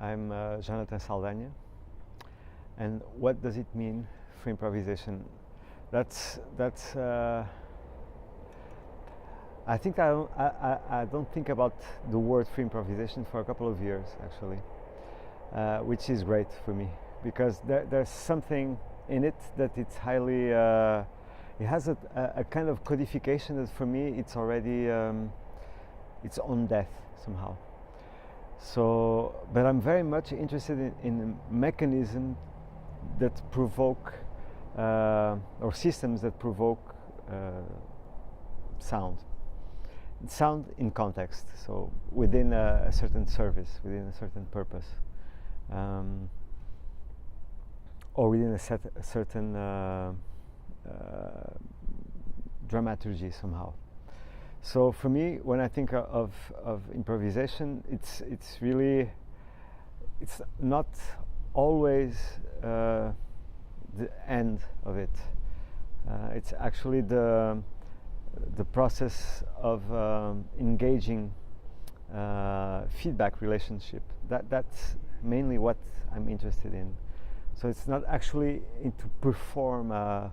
I'm Jonathan Saldanha. And what does it mean for improvisation? That's I think I don't think about the word free improvisation for a couple of years actually, which is great for me because there's something in it that it's highly it has a kind of codification that for me it's already its own death somehow. So, but I'm very much interested in mechanisms that provoke or systems that provoke sound in context, so within a certain service, within a certain purpose, or within a certain dramaturgy somehow. So for me, when I think of improvisation, it's really, it's not always the end of it. It's actually the process of engaging feedback relationship. That's mainly what I'm interested in. So it's not actually to perform a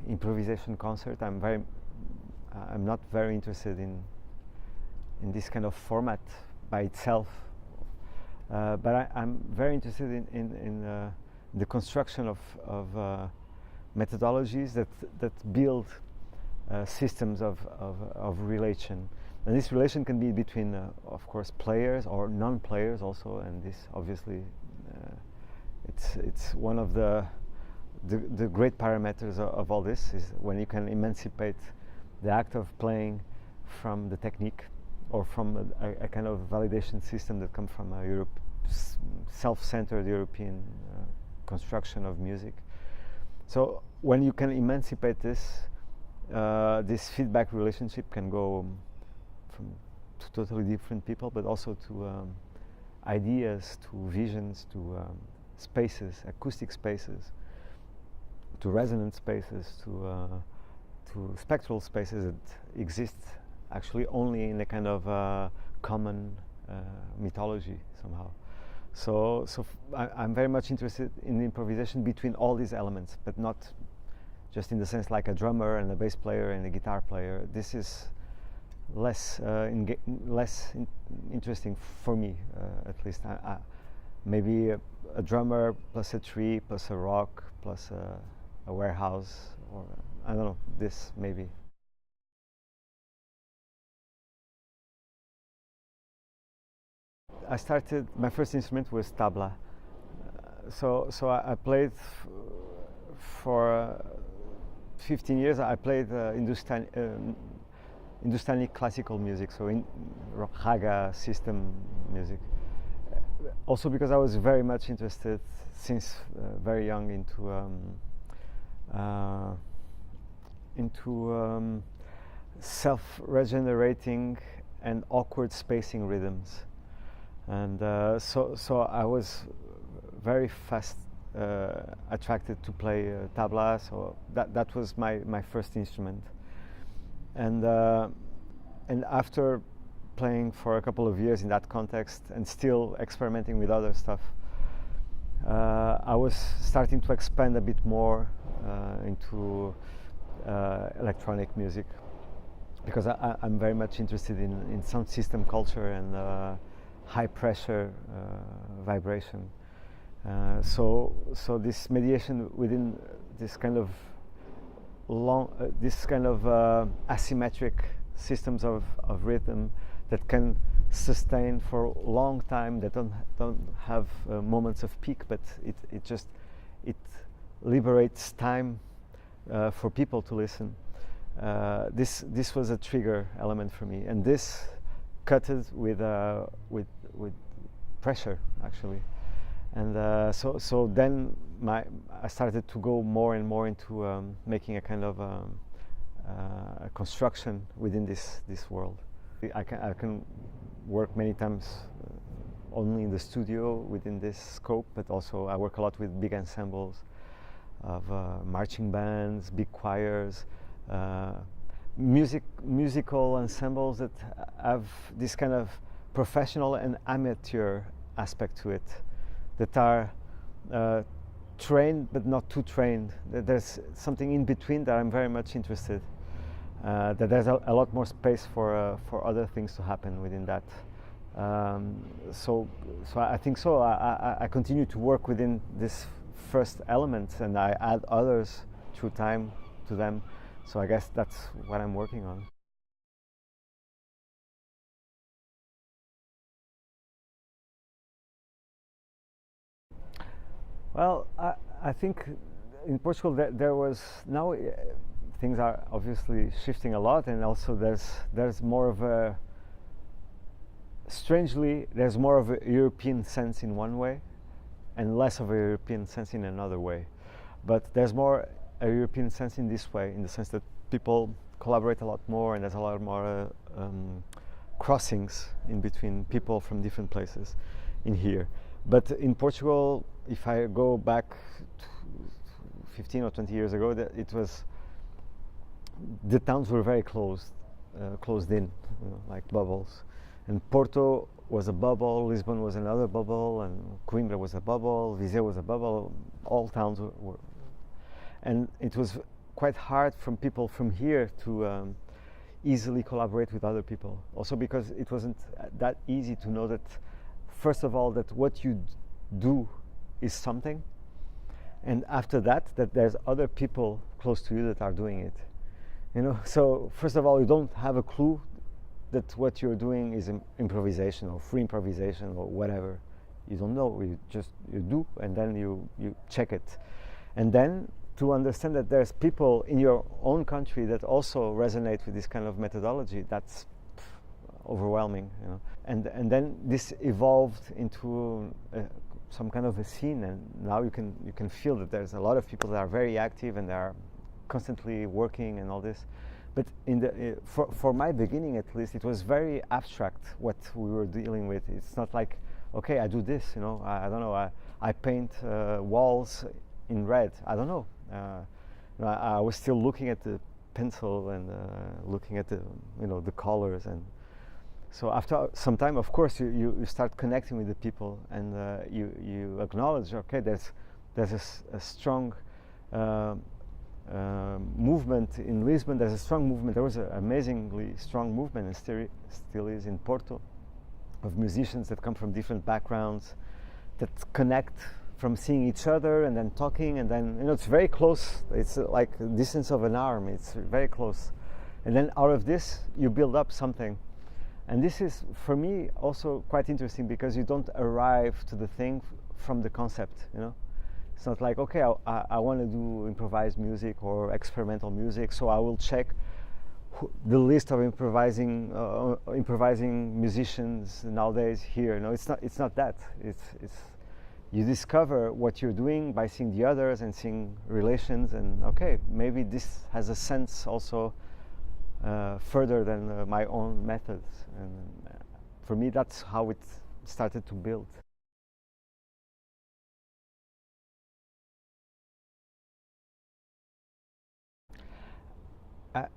improvisation concert. I'm not very interested in this kind of format by itself, but I'm very interested in the construction of methodologies that build systems of relation, and this relation can be between, of course, players or non-players also. And this obviously it's one of the great parameters of all this is when you can emancipate the act of playing from the technique or from a kind of validation system that comes from a self-centered European construction of music. So when you can emancipate this, this feedback relationship can go from to totally different people, but also to ideas, to visions, to spaces, acoustic spaces, to resonant spaces, to spectral spaces that exist actually only in a kind of common mythology somehow. So I'm very much interested in improvisation between all these elements, but not just in the sense like a drummer and a bass player and a guitar player. This is less interesting for me, at least. Maybe a drummer plus a tree plus a rock plus a warehouse, or I don't know, this maybe. I started, my first instrument was tabla. So I played for 15 years. I played Hindustani classical music, so in raga system music. Also because I was very much interested since very young into self-regenerating and awkward spacing rhythms, and so I was very fast attracted to play tabla. So that was my first instrument, and after playing for a couple of years in that context and still experimenting with other stuff, I was starting to expand a bit more into electronic music, because I'm very much interested in sound system culture and high pressure vibration. So this mediation within this kind of asymmetric systems of rhythm that can sustain for a long time, that don't have moments of peak, but it liberates time for people to listen. This was a trigger element for me, and this cutted with pressure actually, and so then I started to go more and more into making a kind of a construction within this world. I can work many times only in the studio within this scope, but also I work a lot with big ensembles of marching bands, big choirs, musical ensembles that have this kind of professional and amateur aspect to it that are trained but not too trained. There's something in between that I'm very much interested. That there's a lot more space for other things to happen within that. So I think so. I continue to work within this first element, and I add others through time to them. So I guess that's what I'm working on. Well, I think in Portugal there was now things are obviously shifting a lot, and also there's more of a strangely there's more of a European sense in one way, and less of a European sense in another way. But there's more a European sense in this way, in the sense that people collaborate a lot more, and there's a lot more crossings in between people from different places in here. But in Portugal, if I go back 15 or 20 years ago, it was the towns were very closed in, like bubbles. And Porto was a bubble, Lisbon was another bubble, and Coimbra was a bubble, Viseu was a bubble. All towns were, and it was quite hard from people from here to easily collaborate with other people. Also because it wasn't that easy to know that, first of all, that what you do is something, and after that there's other people close to you that are doing it. So first of all, you don't have a clue that what you're doing is improvisation or free improvisation or whatever. You don't know. You do, and then you check it, and then to understand that there's people in your own country that also resonate with this kind of methodology. That's overwhelming, and then this evolved into some kind of a scene, and now you can feel that there's a lot of people that are very active and they are constantly working and all this. But for my beginning, at least, it was very abstract what we were dealing with. It's not like, okay, I do this, I don't know, I paint walls in red. I don't know. I was still looking at the pencil and looking at the colors, and so after some time, of course, you start connecting with the people, and you acknowledge, okay, there's a strong movement in Lisbon. There's a strong movement. There was an amazingly strong movement, and still is in Porto, of musicians that come from different backgrounds, that connect from seeing each other and then talking, and then it's very close. It's like a distance of an arm. It's very close, and then out of this you build up something. And this is, for me, also quite interesting, because you don't arrive to the thing from the concept. It's not like, okay, I want to do improvised music or experimental music, so I will check the list of improvising musicians nowadays here. No, it's not that. It's you discover what you're doing by seeing the others and seeing relations, and okay, maybe this has a sense also further than my own methods. And for me, that's how it started to build.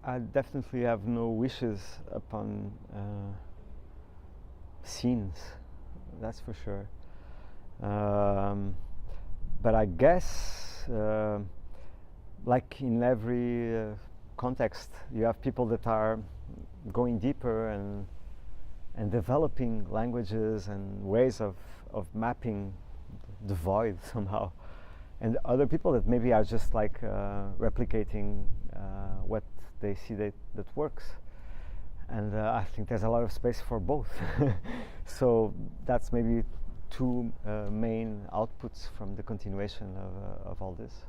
I definitely have no wishes upon scenes, that's for sure. But I guess, like in every context, you have people that are going deeper and developing languages and ways of mapping the void somehow, and other people that maybe are just like replicating what they see that works. And I think there's a lot of space for both. So that's maybe two main outputs from the continuation of all this.